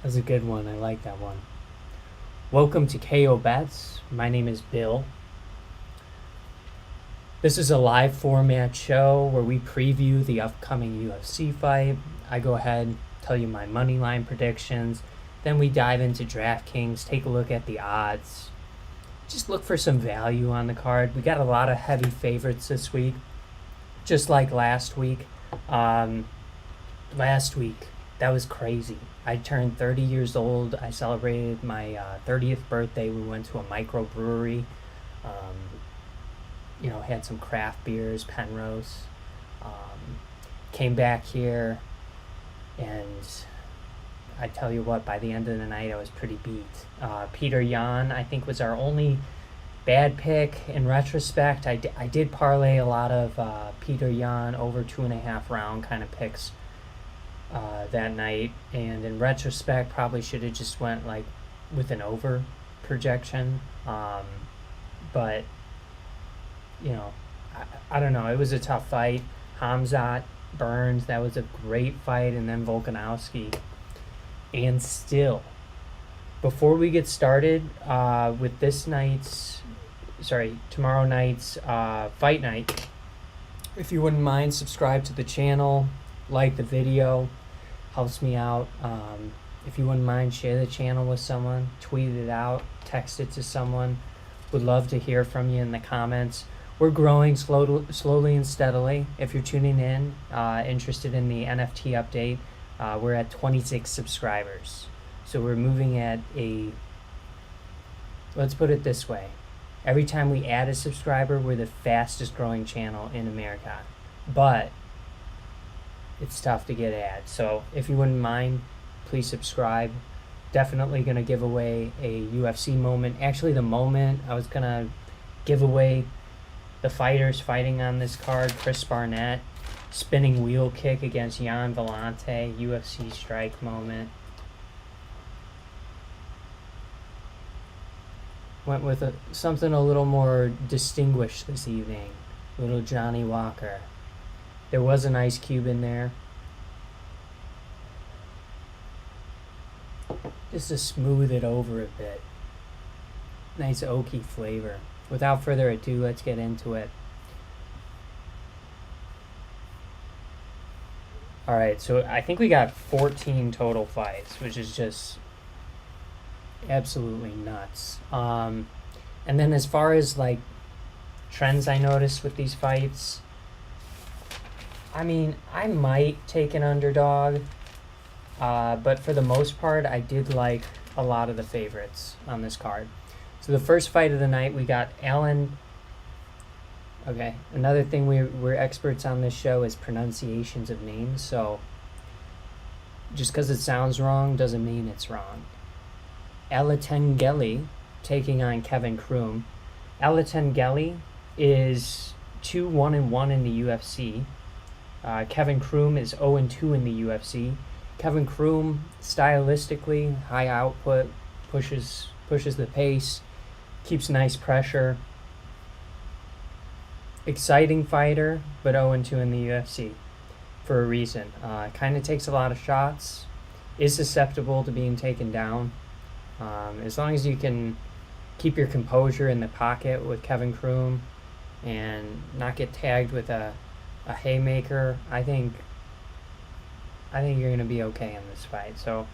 That's a good one. I like that one. Welcome to KO Bets. My name is Bill. This is a live format show where we preview the upcoming UFC fight. I go ahead, tell you my money line predictions. Then we dive into Draftkings, take a look at the odds. Just look for some value on the card. We got a lot of heavy favorites this week, just like last week. Last week, that was crazy. I turned 30 years old. I celebrated my 30th birthday. We went to a microbrewery. Had some craft beers, Penrose. Came back here, and I tell you what, by the end of the night, I was pretty beat. Peter Yan, I think, was our only bad pick in retrospect. I did parlay a lot of Peter Yan over 2.5 round kind of picks that night, and in retrospect, probably should have just went with an over projection. But I don't know. It was a tough fight. Hamzat, Burns, that was a great fight, and then Volkanovski. And still, before we get started with tomorrow night's fight night, if you wouldn't mind, subscribe to the channel, like the video, helps me out. If you wouldn't mind, share the channel with someone, tweet it out, text it to someone. Would love to hear from you in the comments. We're growing slowly and steadily. If you're tuning in, interested in the NFT update, we're at 26 subscribers. So we're moving at let's put it this way. Every time we add a subscriber, we're the fastest growing channel in America. But it's tough to get ads. So if you wouldn't mind, please subscribe. Definitely going to give away a UFC moment. Actually, the moment I was going to give away the fighters fighting on this card, Chris Barnett, spinning wheel kick against Jan Vellante, UFC strike moment. Went with something a little more distinguished this evening. Little Johnny Walker. There was an ice cube in there. Just to smooth it over a bit. Nice oaky flavor. Without further ado, let's get into it. Alright, so I think we got 14 total fights, which is just absolutely nuts. And then as far as trends I noticed with these fights, I might take an underdog, but for the most part, I did like a lot of the favorites on this card. So the first fight of the night, we got Allen. Okay, another thing we're experts on this show is pronunciations of names, so just because it sounds wrong doesn't mean it's wrong. Tengelli taking on Kevin Croom. Tengelli is 2-1-1 in the UFC. Kevin Croom is 0-2 in the UFC. Kevin Croom, stylistically, high output, pushes the pace, keeps nice pressure. Exciting fighter, but 0-2 in the UFC for a reason. Kind of takes a lot of shots, is susceptible to being taken down. As long as you can keep your composure in the pocket with Kevin Croom and not get tagged with a haymaker, I think you're going to be okay in this fight. So,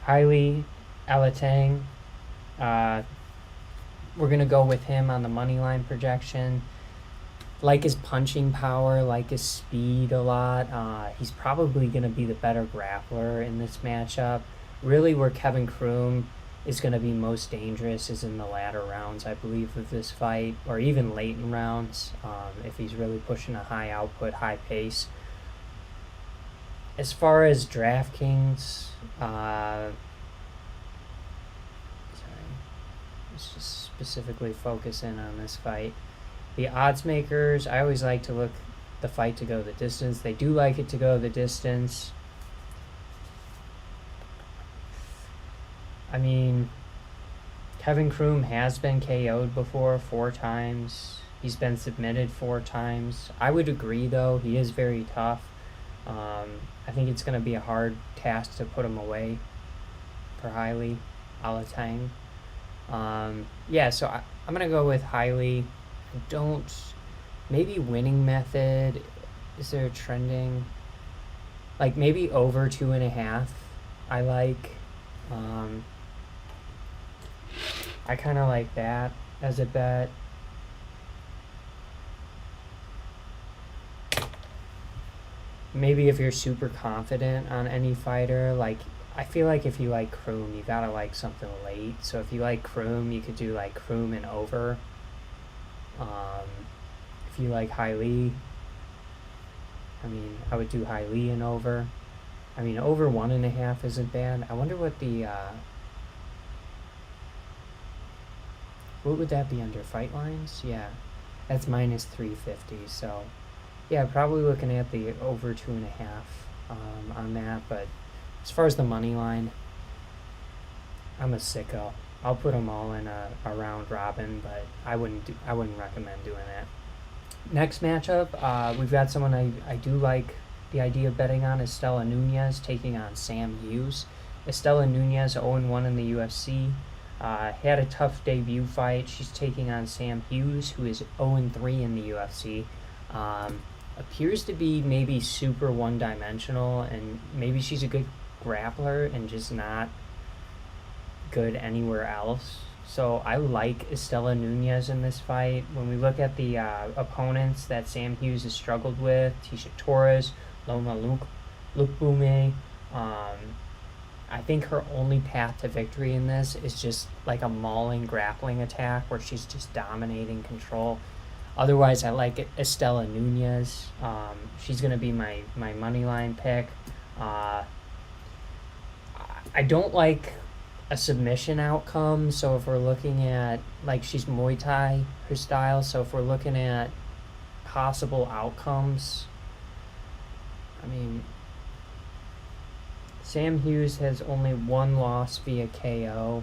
highly Alatang. We're going to go with him on the money line projection. Like his punching power, like his speed a lot. He's probably going to be the better grappler in this matchup. Really, where Kevin Croom is going to be most dangerous is in the latter rounds, I believe, of this fight, or even late in rounds, if he's really pushing a high output, high pace. As far as DraftKings, let's just specifically focus in on this fight. The odds makers, I always like to look the fight to go the distance. They do like it to go the distance. Kevin Croom has been KO'd before 4 times. He's been submitted 4 times. I would agree, though. He is very tough. I think it's going to be a hard task to put him away. for Hailey Alatang. Yeah, so I'm going to go with Hailey. Maybe winning method. Is there a trending? Like maybe over 2.5. I like. I kind of like that as a bet. Maybe if you're super confident on any fighter, like I feel like if you like Croom, you gotta like something late. So if you like Croom, you could do like Croom and over. If you like Hailey, I mean, I would do Hailey and over. I mean, over 1.5 isn't bad. I wonder what the what would that be under fight lines? Yeah, that's minus 350. So yeah, probably looking at the over 2.5 on that. But as far as the money line, I'm a sicko. I'll put them all in a round robin, but I wouldn't recommend doing that. Next matchup, we've got someone I do like the idea of betting on is Stella Nunez taking on Sam Hughes. Stella Nunez 0-1 in the UFC. Had a tough debut fight. She's taking on Sam Hughes, who is 0-3 in the UFC. Appears to be maybe super one-dimensional, and maybe she's a good grappler and just not good anywhere else. So I like Stella Nunez in this fight. When we look at the opponents that Sam Hughes has struggled with, Tisha Torres, Loma Lukbume, I think her only path to victory in this is just like a mauling grappling attack where she's just dominating control. Otherwise, I like Stella Nunez. She's going to be my money line pick. I don't like a submission outcome, so if we're looking at, like, she's Muay Thai, her style, so if we're looking at possible outcomes, I mean, Sam Hughes has only one loss via KO.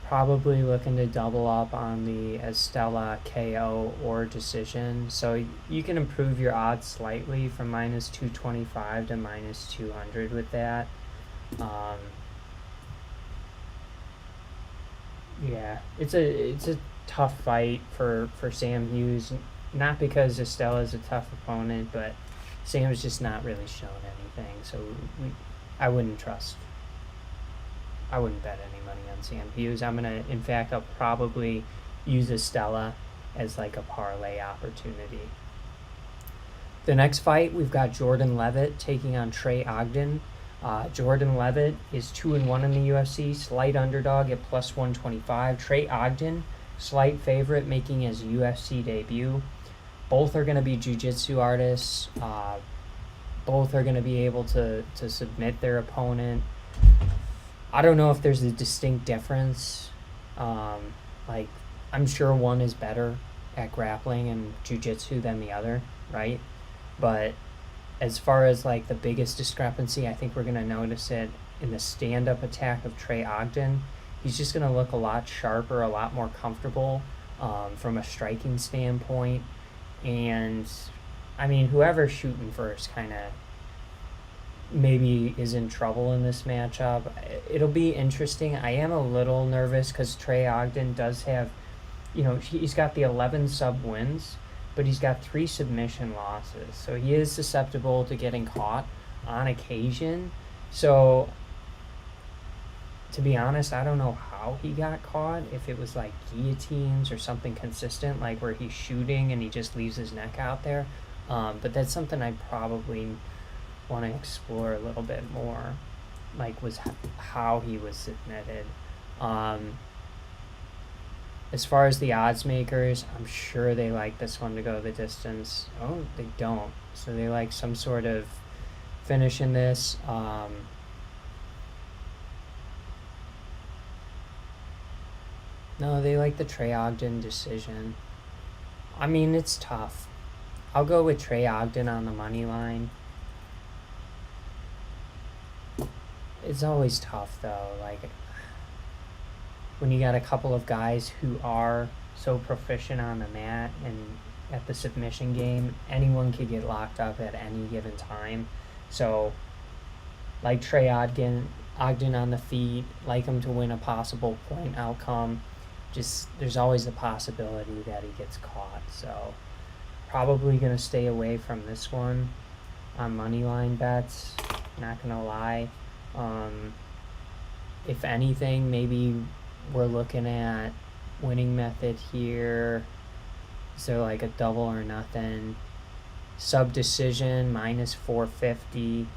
Probably looking to double up on the Estella KO or decision. So you can improve your odds slightly from minus 225 to minus 200 with that. Yeah, it's a tough fight for Sam Hughes. Not because Estella's a tough opponent, but Sam's just not really shown anything. So I wouldn't bet any money on Sam Hughes. In fact, I'll probably use Estella as like a parlay opportunity. The next fight, we've got Jordan Levitt taking on Trey Ogden. Jordan Levitt is 2-1 in the UFC, slight underdog at plus 125. Trey Ogden, slight favorite, making his UFC debut. Both are going to be jiu-jitsu artists. Both are going to be able to submit their opponent. I don't know if there's a distinct difference. Like, I'm sure one is better at grappling and jiu-jitsu than the other, right? But as far as, like, the biggest discrepancy, I think we're going to notice it in the stand-up attack of Trey Ogden. He's just going to look a lot sharper, a lot more comfortable from a striking standpoint. And, I mean, whoever's shooting first kind of maybe is in trouble in this matchup. It'll be interesting. I am a little nervous because Trey Ogden does have, he's got the 11 sub wins, but he's got 3 submission losses. So he is susceptible to getting caught on occasion. So, to be honest, I don't know how he got caught, if it was like guillotines or something consistent, like where he's shooting and he just leaves his neck out there. But that's something I probably want to explore a little bit more, like was how he was submitted. As far as the odds makers, I'm sure they like this one to go the distance. Oh, they don't. So they like some sort of finish in this. No, they like the Trey Ogden decision. I mean, it's tough. I'll go with Trey Ogden on the money line. It's always tough, though. Like, when you got a couple of guys who are so proficient on the mat and at the submission game, anyone could get locked up at any given time. So, like Trey Ogden on the feet, like him to win a possible point outcome. Just there's always the possibility that he gets caught. So, probably going to stay away from this one on money line bets. Not going to lie. If anything, maybe we're looking at winning method here. So like a double or nothing. Sub decision minus 450.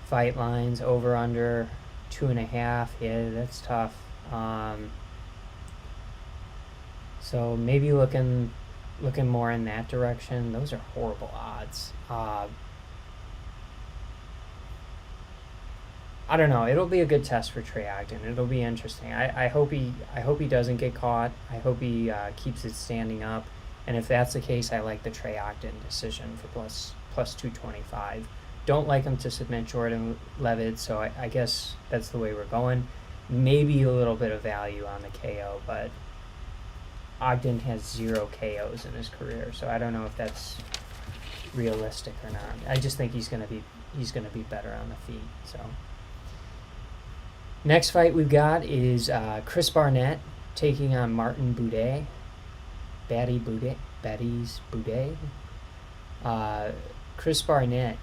Fight lines over under 2.5. Yeah, that's tough. So maybe looking more in that direction. Those are horrible odds. I don't know. It'll be a good test for Trey Ogden. It'll be interesting. I hope he doesn't get caught. I hope he keeps it standing up. And if that's the case, I like the Trey Ogden decision for plus 225. Don't like him to submit Jordan Levitt, so I guess that's the way we're going. Maybe a little bit of value on the KO, but Ogden has 0 KOs in his career, so I don't know if that's realistic or not. I just think he's gonna be better on the feet. So next fight we've got is Chris Barnett taking on Martin Buday. Betty's Buday. Chris Barnett,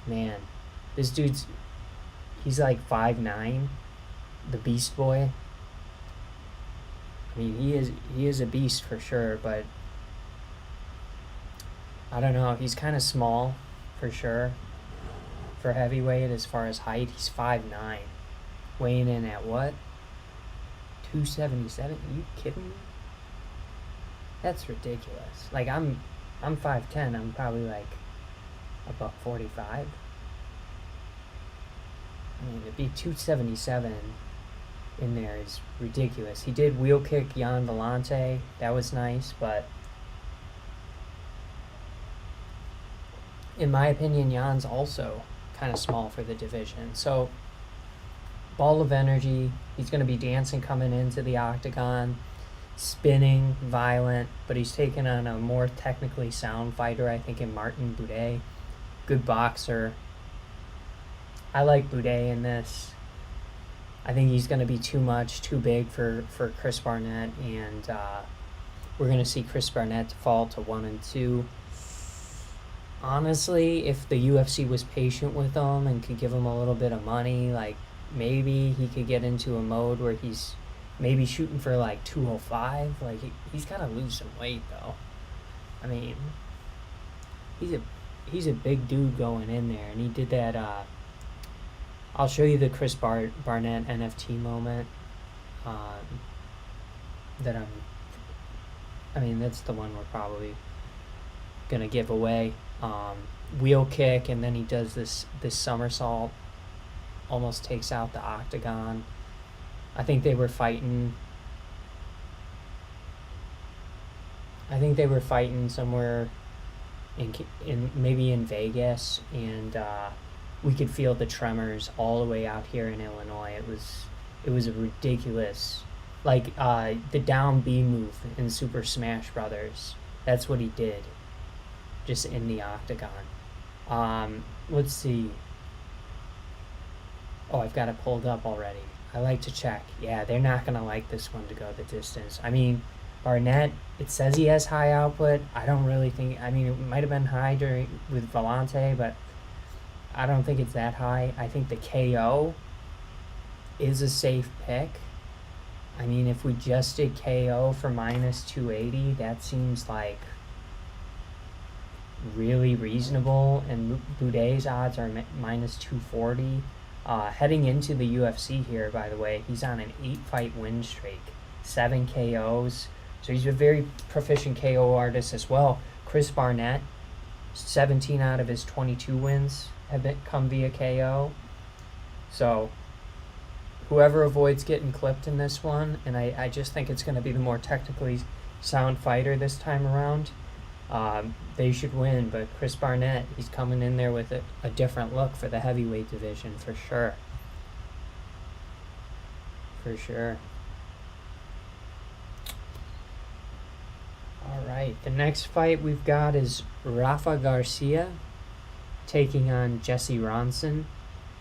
man, this dude's he's like 5'9", the Beast Boy. I mean, he is a beast for sure, but I don't know. He's kind of small for sure for heavyweight as far as height. He's 5'9", weighing in at what? 277? Are you kidding me? That's ridiculous. Like I'm 5'10". I'm probably like $145. I mean, to be 277 in there is ridiculous. He did wheel kick Jan Vellante. That was nice, but in my opinion, Jan's also kind of small for the division. So, ball of energy. He's going to be dancing coming into the octagon, spinning, violent, but he's taking on a more technically sound fighter, I think, in Martin Buday. Good boxer. I like Buday in this. I think he's going to be too big for Chris Barnett, and we're going to see Chris Barnett fall to 1-2. Honestly, if the UFC was patient with him and could give him a little bit of money, like maybe he could get into a mode where he's maybe shooting for like 205. Like he's got to lose some weight though. I mean, he's a big dude going in there, and he did that. I'll show you the Chris Barnett NFT moment. That's the one we're probably gonna give away. Wheel kick, and then he does this somersault, almost takes out the octagon. I think they were fighting somewhere in maybe in Vegas, and we could feel the tremors all the way out here in Illinois. It was a ridiculous, like the down B move in Super Smash Brothers. That's what he did, just in the octagon. Let's see. Oh, I've got it pulled up already. I like to check. Yeah, they're not going to like this one to go the distance. I mean, Barnett, it says he has high output. I don't really think... I mean, it might have been high with Vellante, but I don't think it's that high. I think the KO is a safe pick. I mean, if we just did KO for minus 280, that seems like really reasonable, and Buday's odds are minus 240. Heading into the UFC here, by the way, he's on an 8-fight win streak, 7 KOs, so he's a very proficient KO artist as well. Chris Barnett, 17 out of his 22 wins have come via KO, so whoever avoids getting clipped in this one, and I just think it's going to be the more technically sound fighter this time around, they should win. But Chris Barnett, he's coming in there with a different look for the heavyweight division for sure. For sure. All right, the next fight we've got is Rafa Garcia taking on Jesse Ronson.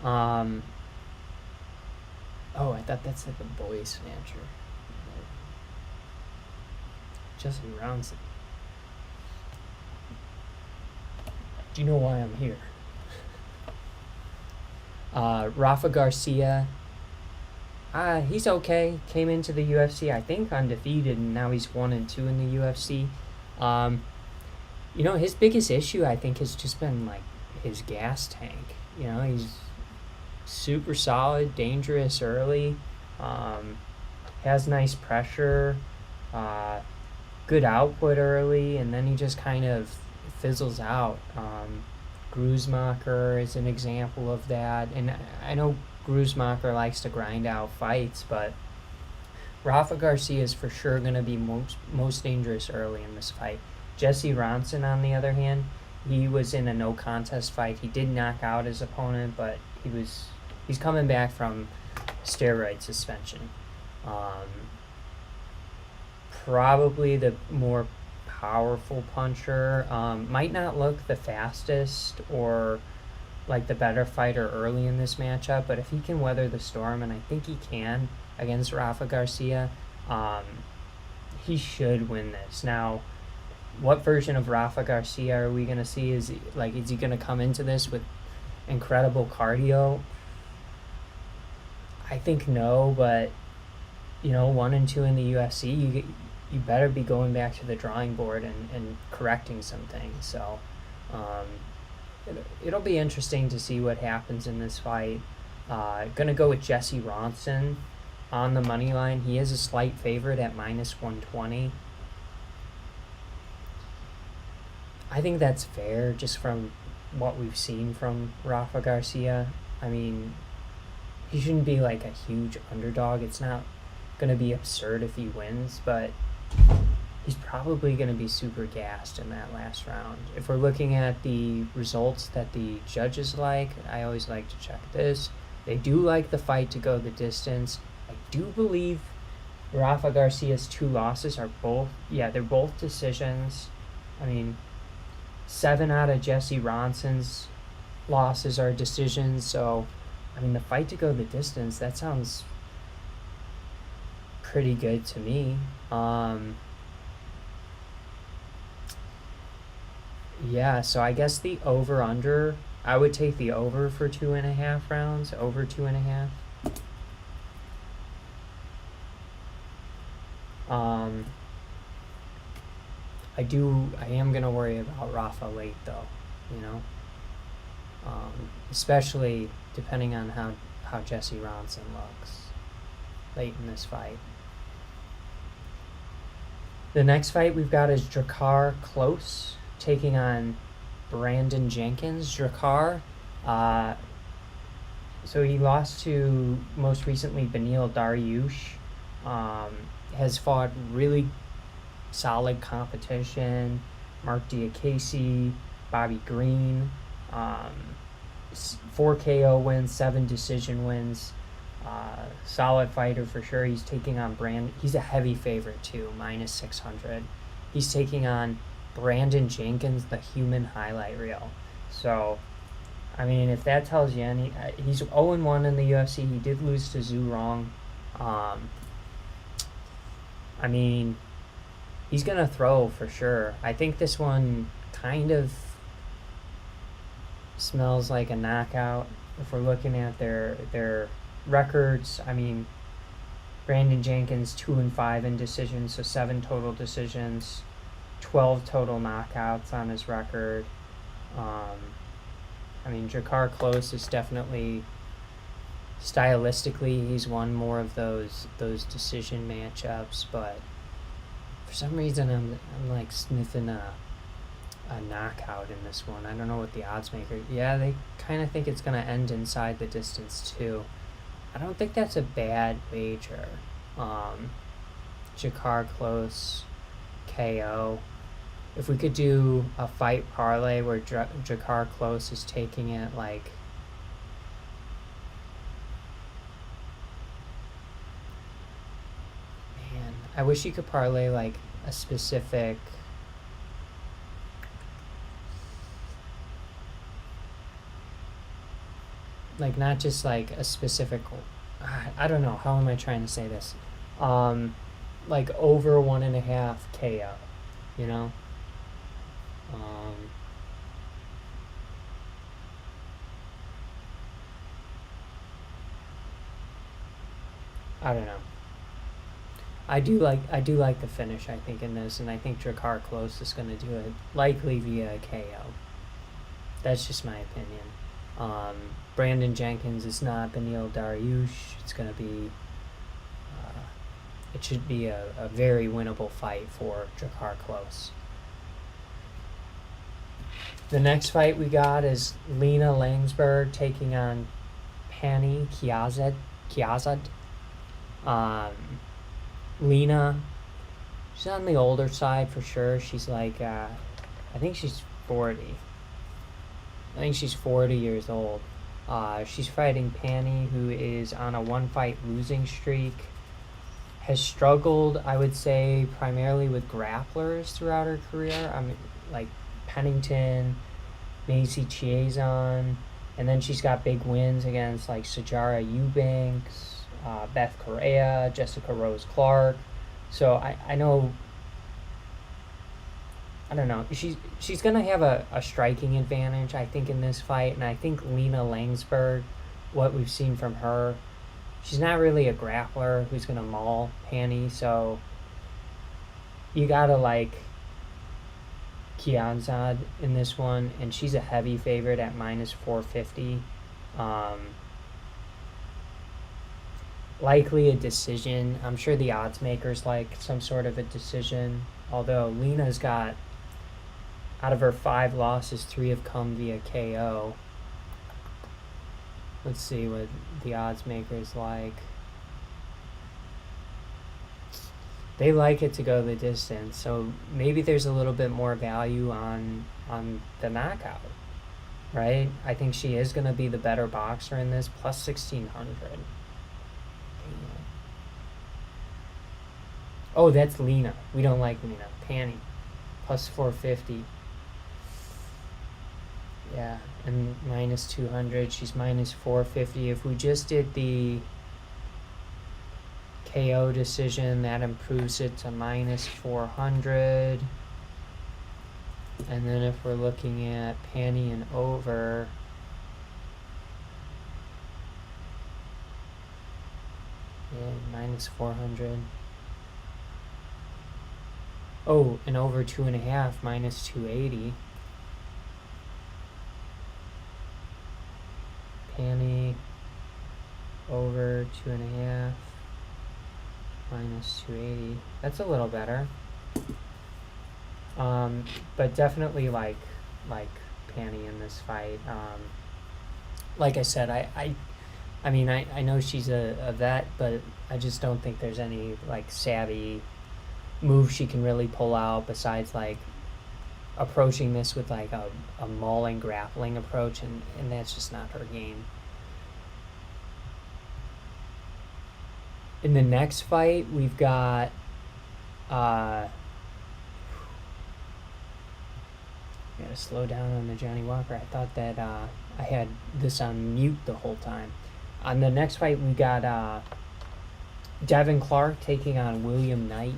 Oh, I thought that's like a boy snatcher. Jesse Ronson. Do you know why I'm here? Rafa Garcia. He's okay. Came into the UFC, I think, undefeated, and now he's 1-2 in the UFC. His biggest issue, I think, has just been like his gas tank. He's super solid, dangerous early, has nice pressure, good output early, and then he just kind of fizzles out. Gruismacher is an example of that, and I know Gruismacher likes to grind out fights, but Rafa Garcia is for sure going to be most dangerous early in this fight. Jesse Ronson, on the other hand, he was in a no contest fight. He did knock out his opponent, but he's coming back from steroid suspension. Probably the more powerful puncher. Might not look the fastest or like the better fighter early in this matchup, but if he can weather the storm, and I think he can against Rafa Garcia, he should win this. Now, what version of Rafa Garcia are we going to see? Is he going to come into this with incredible cardio? I think no, but 1-2 in the UFC, you better be going back to the drawing board and correcting some things. So it'll be interesting to see what happens in this fight. Gonna go with Jesse Ronson on the money line. He is a slight favorite at -120. I think that's fair just from what we've seen from Rafa Garcia. I mean, he shouldn't be like a huge underdog. It's not going to be absurd if he wins, but he's probably going to be super gassed in that last round. If we're looking at the results that the judges like, I always like to check this. They do like the fight to go the distance. I do believe Rafa Garcia's 2 losses are they're both decisions. I mean, 7 out of Jesse Ronson's losses are decisions, so I mean, the fight to go the distance, that sounds pretty good to me. Yeah, so I guess the over-under, I would take the over for 2.5 rounds, over 2.5. I am going to worry about Rafa late, though, especially depending on how Jesse Ronson looks late in this fight. The next fight we've got is Drakkar Klose taking on Brandon Jenkins. Drakkar, so he lost to most recently Beneil Dariush, has fought really solid competition. Mark Diakese, Bobby Green, 4 KO wins, 7 decision wins. Solid fighter for sure. He's taking on he's a heavy favorite too, -600. He's taking on Brandon Jenkins, the human highlight reel. So, I mean, if that tells you any, he's 0-1 in the UFC. He did lose to Zhu Rong. I mean, he's going to throw for sure. I think this one kind of smells like a knockout. If we're looking at their records, I mean, Brandon Jenkins 2-5 in decisions, so 7 total decisions, 12 total knockouts on his record. I mean, Drakkar Klose is definitely, stylistically, he's won more of those decision matchups, but for some reason I'm like sniffing a knockout in this one. I don't know what the odds maker. Yeah, they kind of think it's going to end inside the distance too. I don't think that's a bad wager. Drakkar Klose KO. If we could do a fight parlay where Drakkar Klose is taking it like I wish you could parlay like a specific like not just like a specific, I don't know, how am I trying to say this? Like over 1.5 KO, you know? I don't know. I do like the finish, I think, in this, and I think Drakkar Close is going to do it, likely via KO. That's just my opinion. Brandon Jenkins is not Beneil Dariush. It's going to be, it should be a very winnable fight for Drakkar Close. The next fight we got is Lena Langsberg taking on Pani Kiazad. Lena, she's on the older side for sure. She's like, I think she's 40. I think she's 40 years old. She's fighting Pani, who is on a 1-fight losing streak. Has struggled, I would say, primarily with grapplers throughout her career. I mean, like Pennington, Macy Chiazon, and then she's got big wins against like Sajara Eubanks, Beth Correa, Jessica Rose Clark. So I know, I don't know, she's gonna have a striking advantage, I think, in this fight. And I think Lena Langsberg, what we've seen from her, she's not really a grappler who's gonna maul Pani. So you gotta like Kianzad in this one, and she's a heavy favorite at -450. Likely a decision. I'm sure the odds makers like some sort of a decision, although Lena's got, out of her 5 losses, 3 have come via KO. Let's see what the odds makers like. They like it to go the distance, so maybe there's a little bit more value on the knockout, right? I think she is going to be the better boxer in this, plus 1,600. Oh, that's Lena. We don't like Lena. Pani, plus 450. Yeah, and -200. She's -450. If we just did the KO decision, that improves it to -400. And then if we're looking at Pani and over, yeah, -400. Oh, and over 2.5, -280. Pani, over 2.5, -280. That's a little better. But definitely like Pani in this fight. Like I said, I mean, I know she's a vet, but I just don't think there's any like savvy move she can really pull out besides like approaching this with like a mauling grappling approach, and that's just not her game. In the next fight, we've got gotta slow down on the Johnny Walker. I thought that I had this on mute the whole time. On the next fight, we got Devin Clark taking on William Knight.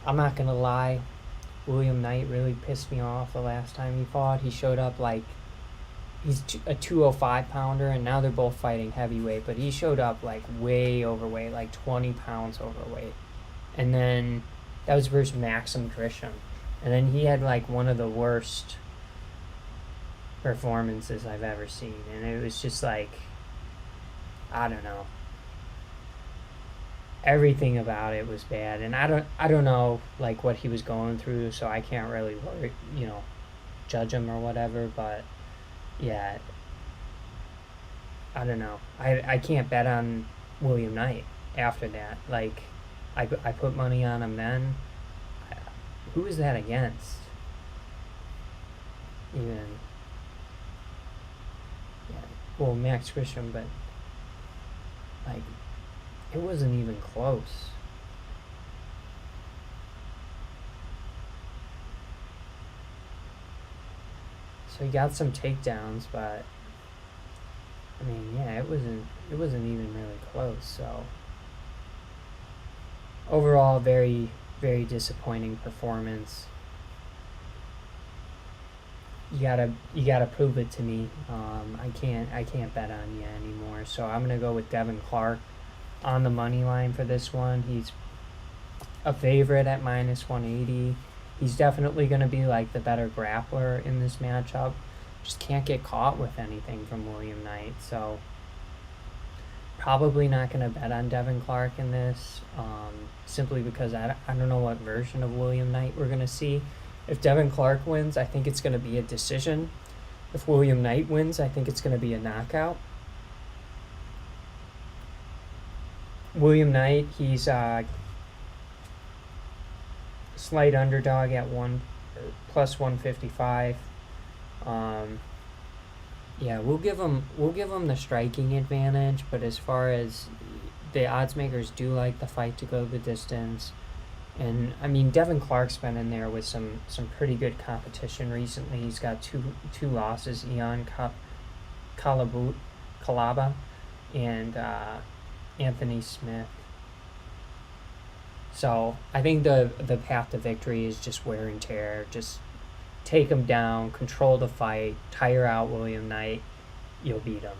I'm not gonna lie, William Knight really pissed me off the last time he fought. He showed up like he's a 205 pounder, and now they're both fighting heavyweight, but he showed up like way overweight, like 20 pounds overweight. And then that was versus Maxim Grisham. And then he had like one of the worst performances I've ever seen. And it was just like, I don't know. Everything about it was bad. And I don't know like what he was going through, so I can't really worry, judge him or whatever, but yeah, I don't know. I can't bet on William Knight after that. Like, I put money on him then. Who is that against? Even. Yeah. Well, Max Grisham, but like, it wasn't even close. So he got some takedowns, but I mean, yeah, it wasn't even really close. So overall, very, very disappointing performance. You gotta prove it to me. I can't bet on you anymore. So I'm gonna go with Devin Clark on the money line for this one. He's a favorite at -180. He's definitely gonna be like the better grappler in this matchup. Just can't get caught with anything from William Knight. So probably not gonna bet on Devin Clark in this. Simply because I don't know what version of William Knight we're gonna see. If Devin Clark wins, I think it's going to be a decision. If William Knight wins, I think it's going to be a knockout. William Knight, he's a slight underdog at plus 155. Yeah, we'll give him the striking advantage, but as far as the odds makers do like the fight to go the distance. And, I mean, Devin Clark's been in there with some pretty good competition recently. He's got two losses, Ian Calaba and Anthony Smith. So I think the path to victory is just wear and tear. Just take him down, control the fight, tire out William Knight. You'll beat him.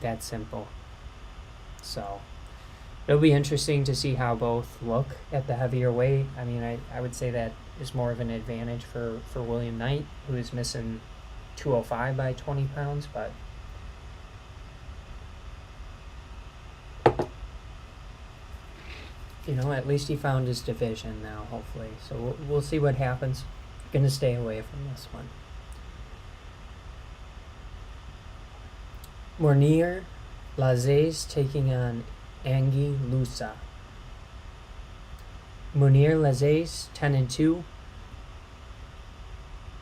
That simple. So it'll be interesting to see how both look at the heavier weight. I mean, I would say that is more of an advantage for William Knight, who is missing 205 by 20 pounds, but you know, at least he found his division now, hopefully. So we'll see what happens. Gonna stay away from this one. Monier Lazzez taking on Angie Lusa. Munir Lazzez 10-2,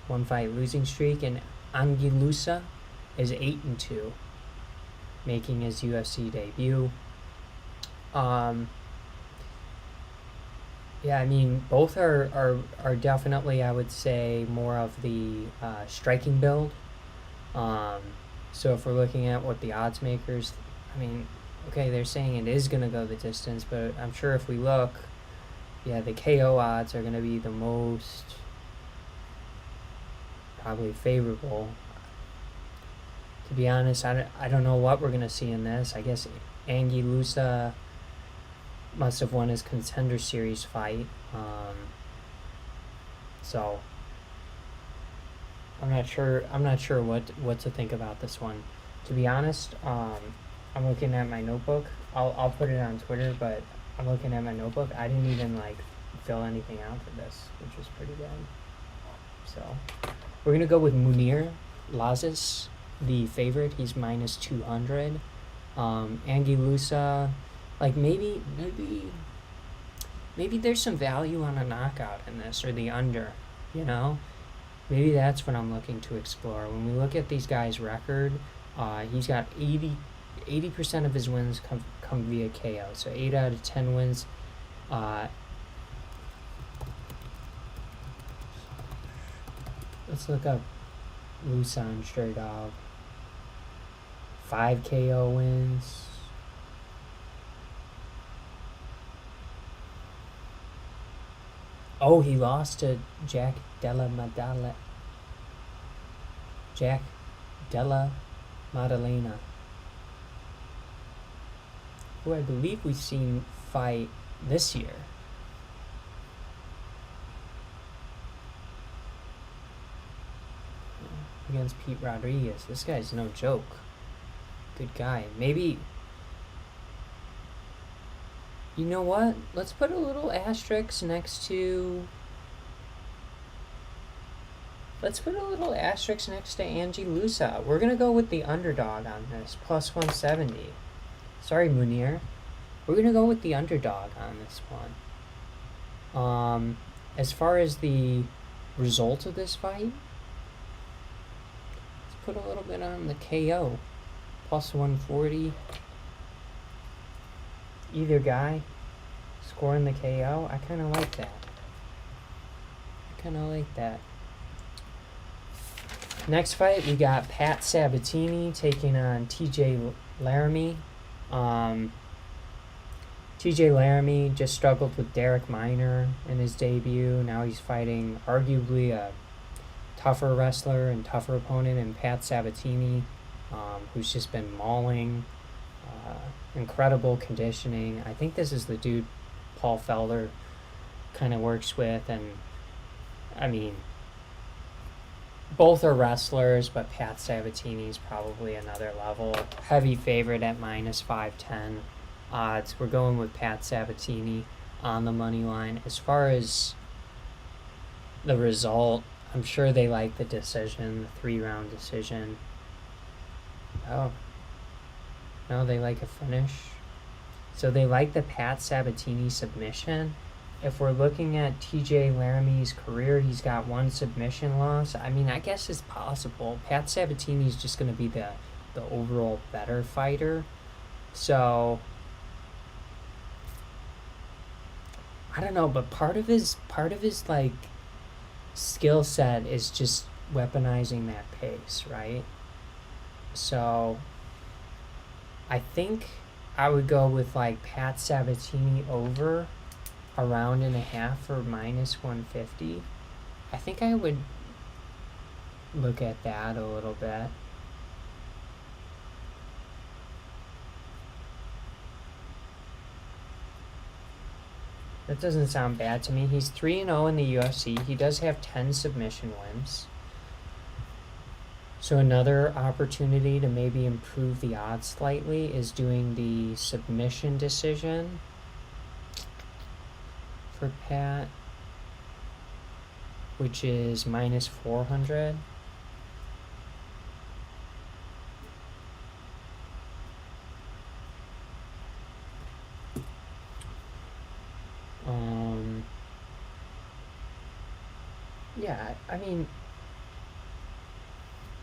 1 fight losing streak, and Angie Lusa is 8-2, making his UFC debut. Yeah, I mean, both are definitely, I would say, more of the striking build. So if we're looking at what the odds makers, I mean, okay, they're saying it is going to go the distance, but I'm sure if we look, yeah, the KO odds are going to be the most probably favorable. To be honest, I don't know what we're going to see in this. I guess Angie Lusa must have won his Contender Series fight. So I'm not sure what to think about this one. To be honest, I'm looking at my notebook. I'll put it on Twitter, but I'm looking at my notebook. I didn't even fill anything out for this, which was pretty bad. So we're gonna go with Munir Lazzez, the favorite. He's -200. Angie Lusa, maybe there's some value on a knockout in this, or the under, you know? Maybe that's what I'm looking to explore. When we look at these guys' record, he's got 80% of his wins come via KO. So 8 out of 10 wins. Let's look up Lusan straight off. 5 KO wins. Oh, he lost to Jack Della Maddalena, who I believe we've seen fight this year. Against Pete Rodriguez. This guy's no joke. Good guy. Maybe, you know what? Let's put a little asterisk next to... Angie Lusa. We're going to go with the underdog on this, plus 170. Sorry, Munir. We're going to go with the underdog on this one. As far as the result of this fight, let's put a little bit on the KO. Plus 140. Either guy scoring the KO. I kind of like that. Next fight, we got Pat Sabatini taking on TJ Laramie. TJ Laramie just struggled with Derek Minor in his debut. Now he's fighting arguably a tougher wrestler and tougher opponent in Pat Sabatini, who's just been mauling. Incredible conditioning. I think this is the dude Paul Felder kind of works with, and I mean, both are wrestlers, but Pat Sabatini's probably another level. Heavy favorite at minus 510 odds. We're going with Pat Sabatini on the money line. As far as the result, I'm sure they like the decision, the 3-round decision. Oh, no, they like a finish. So they like the Pat Sabatini submission. If we're looking at TJ Laramie's career, he's got 1 submission loss. I mean, I guess it's possible. Pat Sabatini's just going to be the overall better fighter. So I don't know, but part of his like skill set is just weaponizing that pace, right? So I think I would go with like Pat Sabatini over a round and a half for minus 150. I think I would look at that a little bit. That doesn't sound bad to me. He's 3-0 in the UFC. He does have 10 submission wins. So another opportunity to maybe improve the odds slightly is doing the submission decision for Pat, which is minus 400. Yeah, I mean,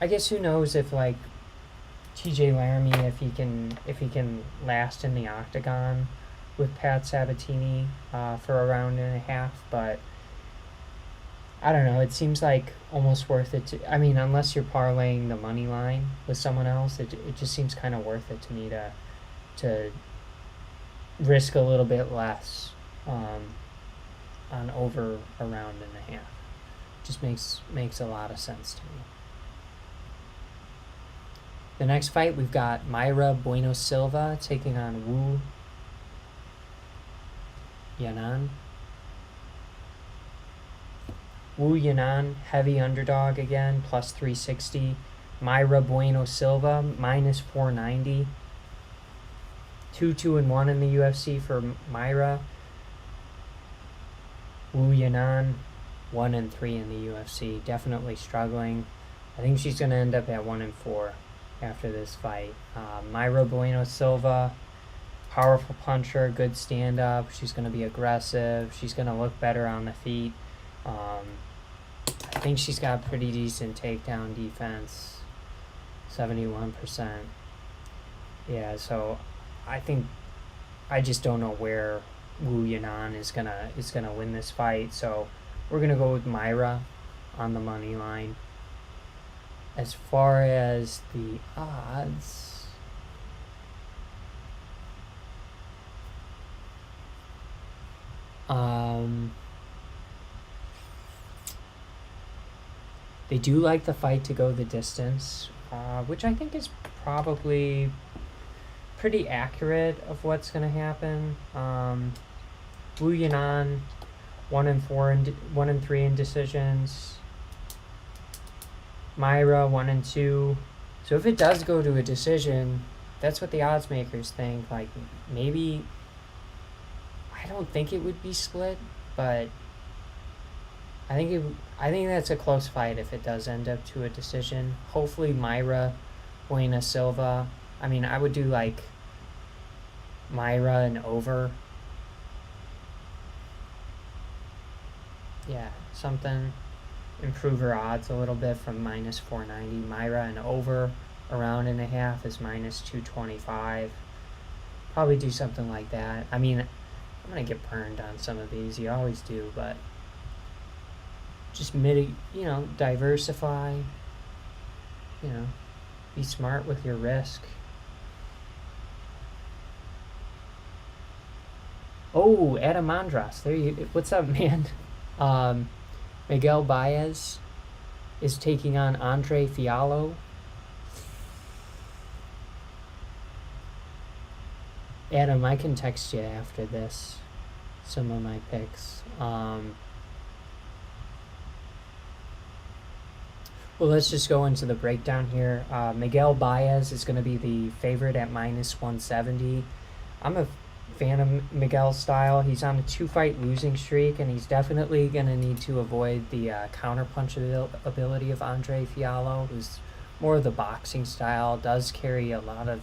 I guess who knows if like TJ Laramie, if he can last in the octagon with Pat Sabatini for a round and a half, but I don't know. It seems like almost worth it to. I mean, unless you're parlaying the money line with someone else, it just seems kind of worth it to me to risk a little bit less on over a round and a half. Just makes a lot of sense to me. The next fight, we've got Myra Bueno Silva taking on Wu Yanan. Wu Yanan, heavy underdog again, plus 360. Myra Bueno Silva, minus 490. 2-1 in the UFC for Myra. Wu Yanan, 1-3 in the UFC. Definitely struggling. I think she's going to end up at 1-4 after this fight. Myra Bueno Silva, powerful puncher, good stand-up. She's going to be aggressive. She's going to look better on the feet. I think she's got pretty decent takedown defense, 71%. Yeah, so I just don't know where Wu Yanan is gonna win this fight. So we're gonna go with Myra on the money line. As far as the odds, they do like the fight to go the distance, which I think is probably pretty accurate of what's going to happen. Wu Yanan, 1-3 in decisions. Myra, 1-2. So if it does go to a decision, that's what the odds makers think. Like, maybe, I don't think it would be split, but I think that's a close fight if it does end up to a decision. Hopefully Myra Bueno Silva. I mean, I would do like Myra and over. Yeah, something. Improve her odds a little bit from minus 490. Myra and over a round and a half is minus 225. Probably do something like that. I mean, I'm going to get burned on some of these. You always do, but just diversify. be smart with your risk. Oh, Adam Andras. What's up, man? Miguel Baez is taking on Andre Fiallo. Adam, I can text you after this some of my picks. Well, let's just go into the breakdown here. Miguel Baez is going to be the favorite at -170. I'm a fan of Miguel's style. He's on a 2-fight losing streak, and he's definitely going to need to avoid the counterpunch ability of Andre Fiallo, who's more of the boxing style, does carry a lot of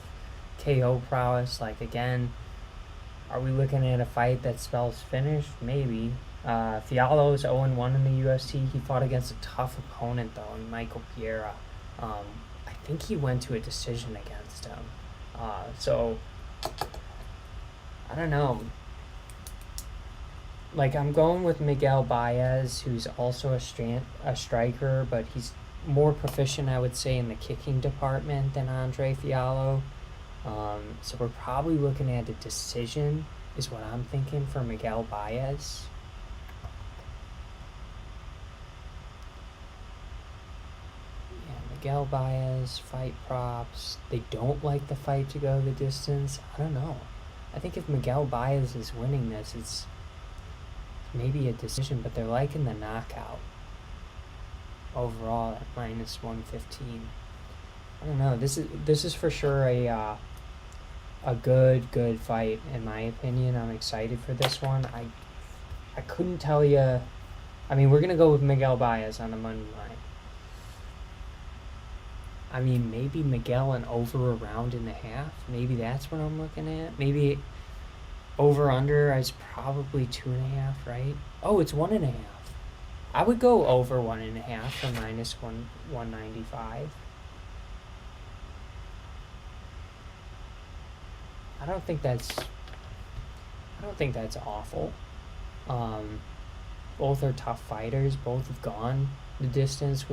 KO prowess. Like, again, are we looking at a fight that spells finish? Maybe. Fiallo is 0-1 in the UFC. He fought against a tough opponent, though, in Michael Pereira. I think he went to a decision against him. So, I don't know. Like, I'm going with Miguel Baez, who's also a striker, but he's more proficient, I would say, in the kicking department than Andre Fiallo. So we're probably looking at a decision, is what I'm thinking, for Miguel Baez. Yeah, Miguel Baez, fight props. They don't like the fight to go the distance. I don't know. I think if Miguel Baez is winning this, it's maybe a decision, but they're liking the knockout overall at -115. I don't know. This is for sure a good fight, in my opinion. I'm excited for this one. I couldn't tell you. I mean, we're gonna go with Miguel Baez on the money line. I mean, maybe Miguel an over a round and a half. Maybe that's what I'm looking at. Maybe over under is probably 2.5, right? Oh, it's 1.5. I would go over 1.5 for -195. I don't think that's awful. Both are tough fighters. Both have gone the distance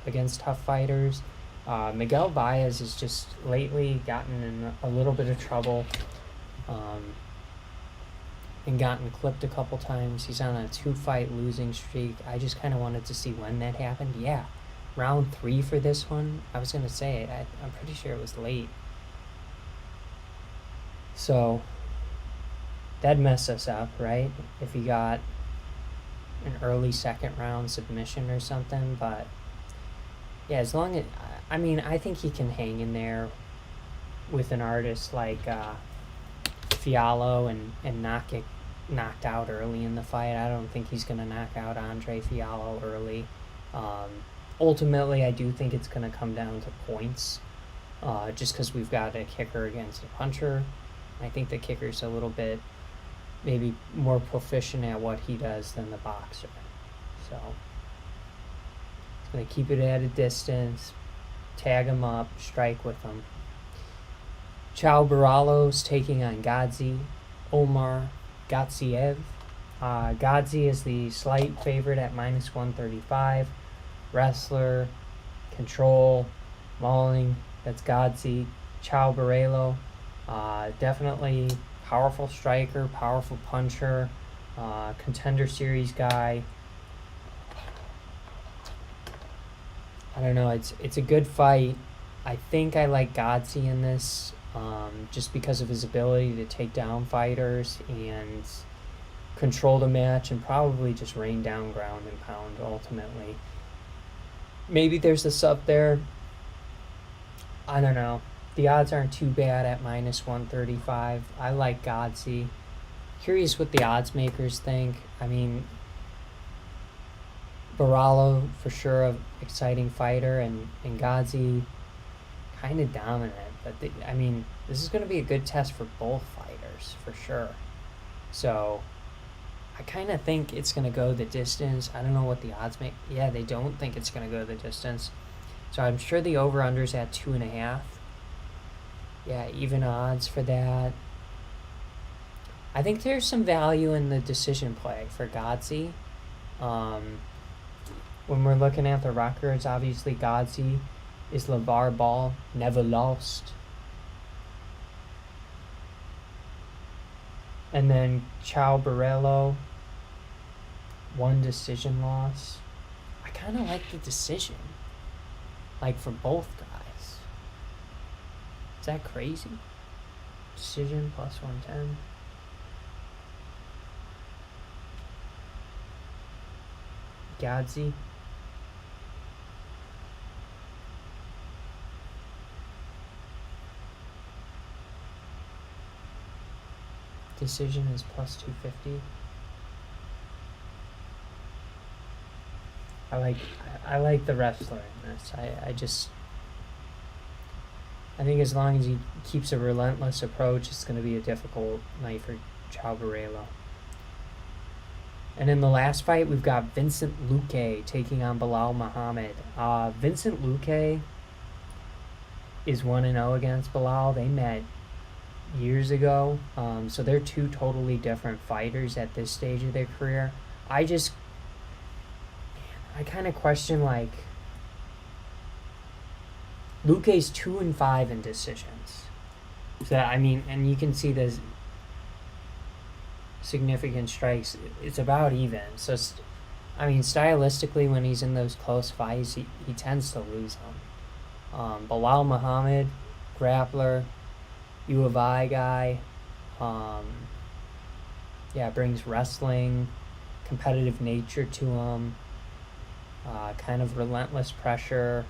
against tough fighters. Miguel Baez has just lately gotten in a little bit of trouble, and gotten clipped a couple times. He's on a 2-fight losing streak. I just kind of wanted to see when that happened. Yeah, round 3 for this one. I was gonna say I'm pretty sure it was late. So that'd mess us up, right? If he got an early second round submission or something. But yeah, as long as, I mean, I think he can hang in there with an artist like Fiallo and not get knocked out early in the fight. I don't think he's going to knock out Andre Fiallo early. Ultimately, I do think it's going to come down to points, just because we've got a kicker against a puncher. I think the kicker's a little bit maybe more proficient at what he does than the boxer. So he's going to keep it at a distance, tag him up, strike with him. Chao Barallo's taking on Omar Gatsiev. Gadzi is the slight favorite at -135. Wrestler, control, mauling, that's Gadzi. Chao Barallo, definitely powerful striker, powerful puncher, contender series guy. I don't know, it's a good fight. I think I like Gadzi in this, just because of his ability to take down fighters and control the match and probably just rain down ground and pound ultimately. Maybe there's a sub there. I don't know. The odds aren't too bad at -135. I like Gadzi. Curious what the odds makers think. I mean, Barallo, for sure, an exciting fighter, and Gadzi, kind of dominant. But, I mean, this is going to be a good test for both fighters, for sure. So, I kind of think it's going to go the distance. I don't know what the odds make. Yeah, they don't think it's going to go the distance. So, I'm sure the over-under's at 2.5. Yeah, even odds for that. I think there's some value in the decision play for Gadzi. When we're looking at the records, obviously Gadzi is LeVar Ball. Never lost. And then Chao Barrello. 1 decision loss. I kind of like the decision. Like for both guys. Is that crazy? Decision plus 110. Gadzi. Decision is plus 250. I like the wrestler in this. I think as long as he keeps a relentless approach, it's going to be a difficult night for Chao Barrello. And in the last fight, we've got Vincent Luque taking on Bilal Muhammad. Vincent Luque is 1-0 against Bilal. They met years ago. So they're 2 totally different fighters at this stage of their career. I kind of question, like, Luque's 2-5 in decisions. So, I mean, and you can see the significant strikes. It's about even. So, I mean, stylistically, when he's in those close fights, he tends to lose them. Bilal Muhammad, grappler, U of I guy. Brings wrestling, competitive nature to him. Kind of relentless pressure.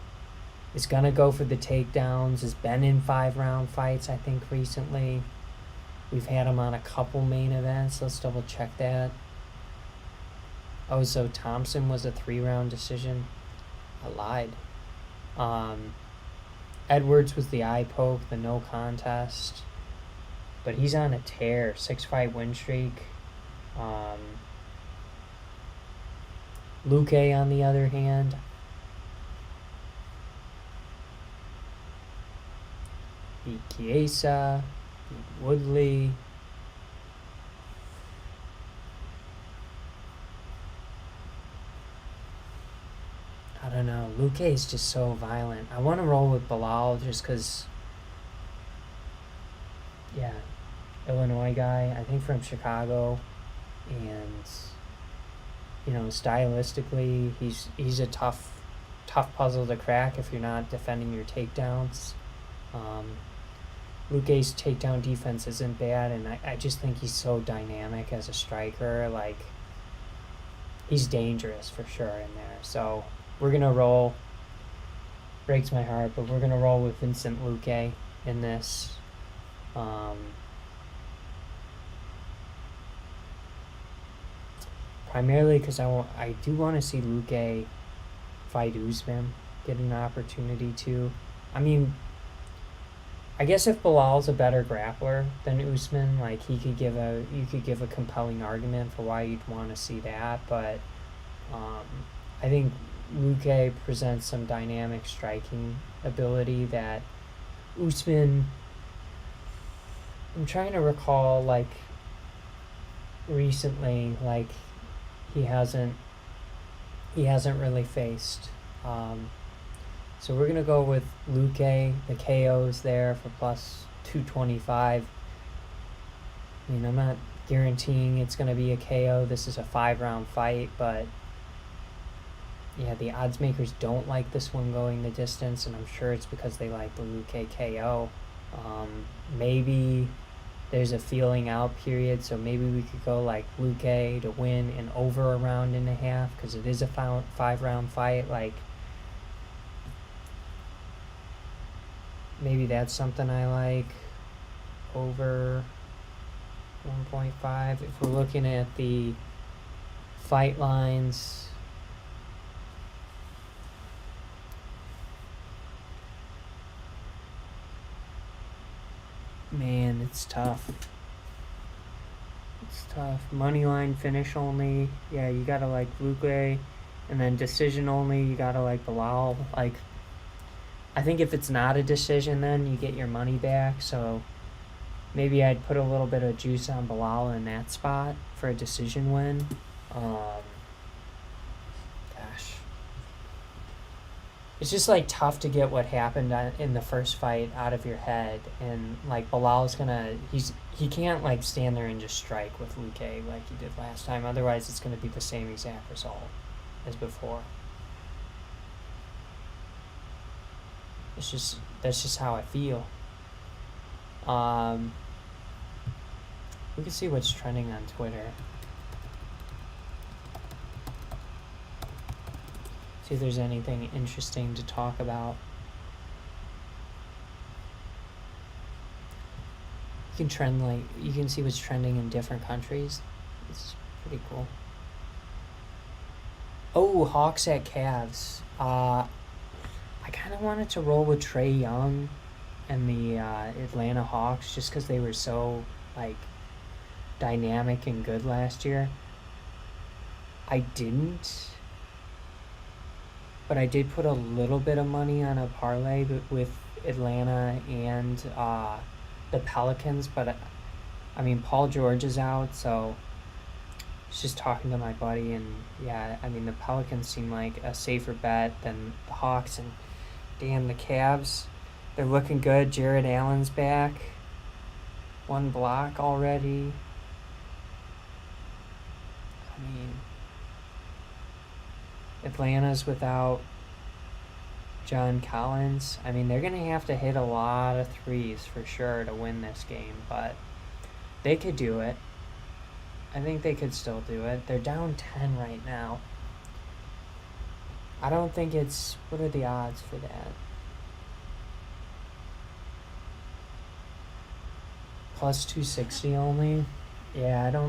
Is going to go for the takedowns. Has been in 5-round fights, I think, recently. We've had him on a couple main events. Let's double check that. Oh, so Thompson was a 3-round decision. I lied. Edwards was the eye poke, the no contest. But he's on a tear. 6-fight win streak. Lucay, on the other hand, beat Chiesa, beat Woodley. I don't know. Lucay is just so violent. I want to roll with Bilal just because, Illinois guy, I think from Chicago, and stylistically, he's a tough puzzle to crack if you're not defending your takedowns. Lucay's takedown defense isn't bad, and I just think he's so dynamic as a striker. Like, he's dangerous for sure in there. So we're gonna roll. Breaks my heart, but we're gonna roll with Vincent Luque in this. Primarily because I do want to see Lucay fight Usman, get an opportunity to. I mean, I guess if Bilal's a better grappler than Usman, like, you could give a compelling argument for why you'd want to see that. But I think Lucay presents some dynamic striking ability that Usman. I'm trying to recall, like, recently, like, he hasn't really faced. So we're gonna go with Lucay. The KO's there for plus 225. I mean, I'm not guaranteeing it's gonna be a KO. This is a 5-round fight, but yeah, the odds makers don't like this one going the distance, and I'm sure it's because they like the Lucay KO. Maybe there's a feeling out period, so maybe we could go like Lucay to win and over a round and a half, because it is a 5-round fight. Like, maybe that's something I like. Over 1.5. If we're looking at the fight lines, man, it's tough. It's tough. Moneyline finish only. Yeah, you gotta like Lucay. And then decision only, you gotta like Bilal. Like, I think if it's not a decision, then you get your money back. So maybe I'd put a little bit of juice on Bilal in that spot for a decision win. it's just like tough to get what happened in the first fight out of your head, and like Bilal's gonna he can't like stand there and just strike with Lucay like he did last time. Otherwise, it's gonna be the same exact result as before. That's just how I feel. We can see what's trending on Twitter. See if there's anything interesting to talk about. You can see what's trending in different countries. It's pretty cool. Oh, Hawks at Cavs. I kind of wanted to roll with Trey Young and the Atlanta Hawks just because they were so like dynamic and good last year. I didn't, but I did put a little bit of money on a parlay with Atlanta and the Pelicans, but I mean Paul George is out, so I was just talking to my buddy, and yeah, I mean the Pelicans seem like a safer bet than the Hawks, and damn, the Cavs, they're looking good. Jared Allen's back, 1 block already. I mean, Atlanta's without John Collins. I mean, they're going to have to hit a lot of threes for sure to win this game, but they could do it. I think they could still do it. They're down 10 right now. I don't think it's... What are the odds for that? Plus 260 only? Yeah,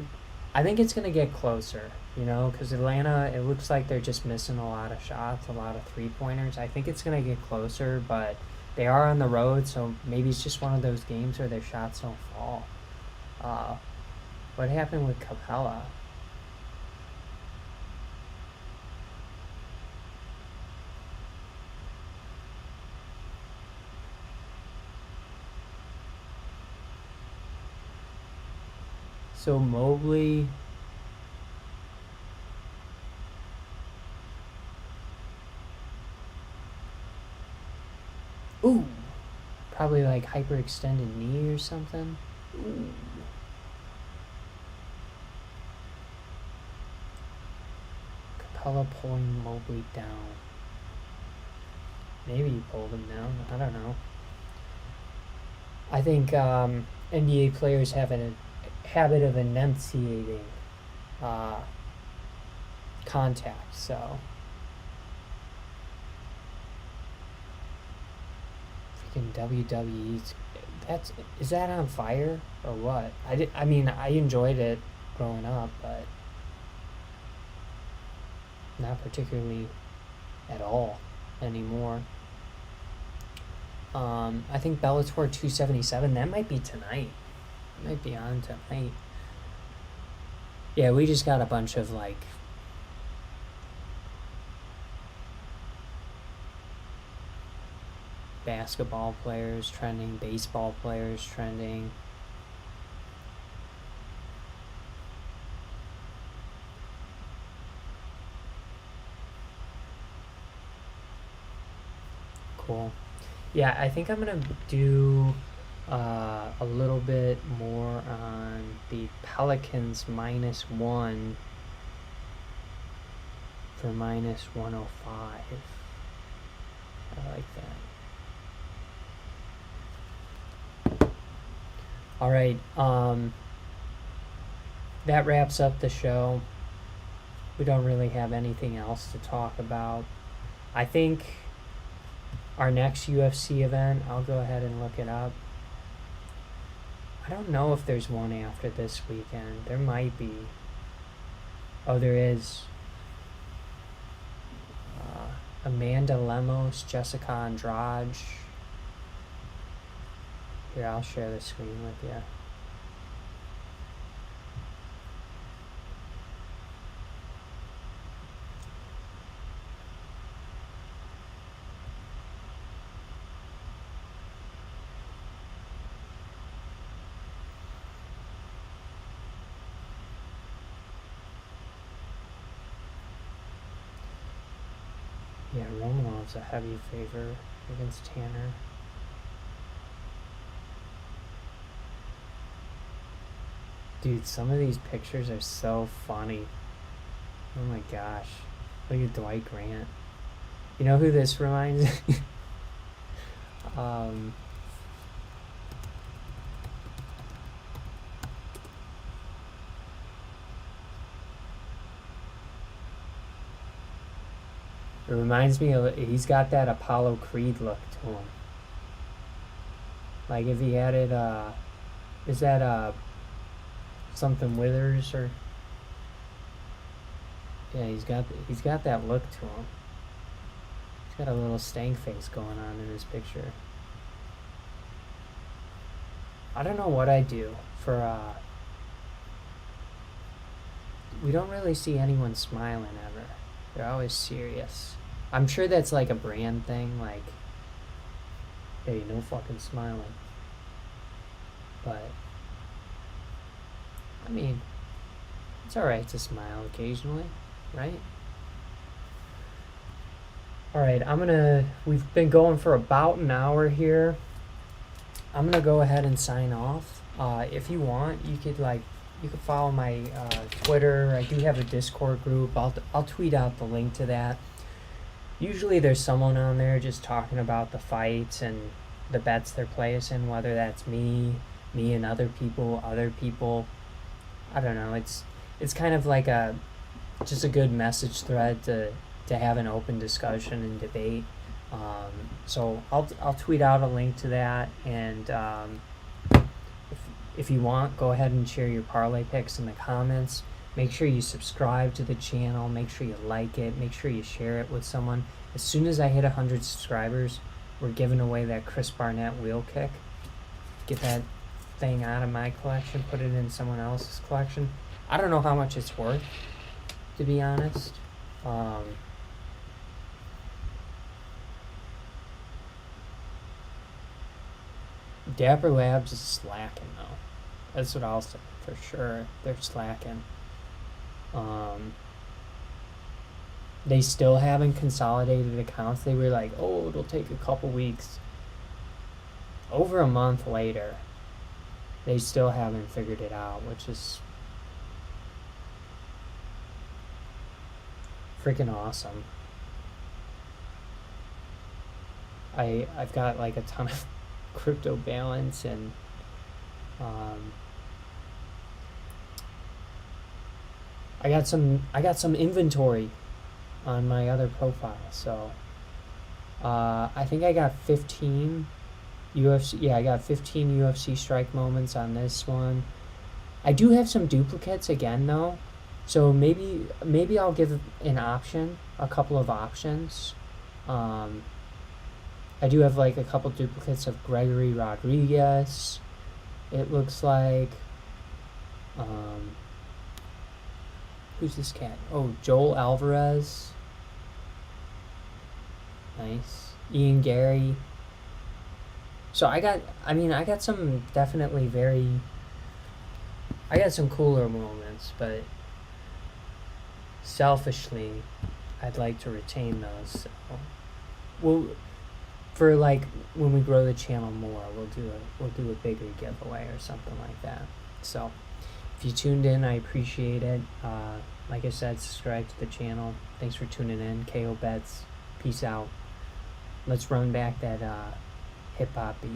I think it's going to get closer, you know, because Atlanta, it looks like they're just missing a lot of shots, a lot of three-pointers. I think it's going to get closer, but they are on the road, so maybe it's just one of those games where their shots don't fall. What happened with Capella? So Mobley... Ooh! Probably like hyperextended knee or something. Ooh. Capella pulling Mobley down. Maybe he pulled him down. I don't know. I think NBA players have a habit of enunciating contact, so freaking WWE's is that on fire or what? I mean I enjoyed it growing up, but not particularly at all anymore. I think Bellator 277, that might be tonight. It might be on tonight. Yeah, we just got a bunch of like basketball players trending, baseball players trending. Cool. Yeah, I think I'm gonna do a little bit more on the Pelicans -1 for -105. I like that. All right, that wraps up the show. We don't really have anything else to talk about. I think our next UFC event, I'll go ahead and look it up. I don't know if there's one after this weekend. There might be. Oh, there is. Amanda Lemos, Jessica Andrade. Here, I'll share the screen with you. Yeah, Romanov was a heavy favor against Tanner. Dude, some of these pictures are so funny. Oh my gosh. Look at Dwight Grant. You know who this reminds me? It reminds me of, he's got that Apollo Creed look to him. Like if he had it, is that something Withers or? Yeah, he's got that look to him. He's got a little stank face going on in his picture. I don't know what I do for, we don't really see anyone smiling ever. They're always serious. I'm sure that's like a brand thing, like, hey, no fucking smiling. But, I mean, it's alright to smile occasionally, right? Alright, we've been going for about an hour here. I'm gonna go ahead and sign off. If you want, you could follow my Twitter. I do have a Discord group. I'll tweet out the link to that. Usually there's someone on there just talking about the fights and the bets they're placing, whether that's me and other people. I don't know. It's kind of like just a good message thread to have an open discussion and debate. So I'll tweet out a link to that, and if you want, go ahead and share your parlay picks in the comments. Make sure you subscribe to the channel. Make sure you like it. Make sure you share it with someone. As soon as I hit 100 subscribers, we're giving away that Chris Barnett wheel kick. Get that thing out of my collection, put it in someone else's collection. I don't know how much it's worth, to be honest. Dapper Labs is slacking though. That's what I'll say for sure. They're slacking. They still haven't consolidated accounts. They were like, oh, it'll take a couple weeks. Over a month later, they still haven't figured it out, which is freaking awesome. I've got like a ton of crypto balance, and I got some inventory on my other profile. So I think I got 15 UFC. Yeah, I got 15 UFC strike moments on this one. I do have some duplicates again though, so maybe I'll give a couple of options. I do have like a couple duplicates of Gregory Rodriguez. It looks like, who's this cat? Oh, Joel Alvarez. Nice. Ian Gary. So I got some I got some cooler moments, but selfishly, I'd like to retain those. So for like when we grow the channel more, we'll do a bigger giveaway or something like that. So if you tuned in, I appreciate it. Like I said, subscribe to the channel. Thanks for tuning in. KO Bets. Peace out. Let's run back that hip hop beat.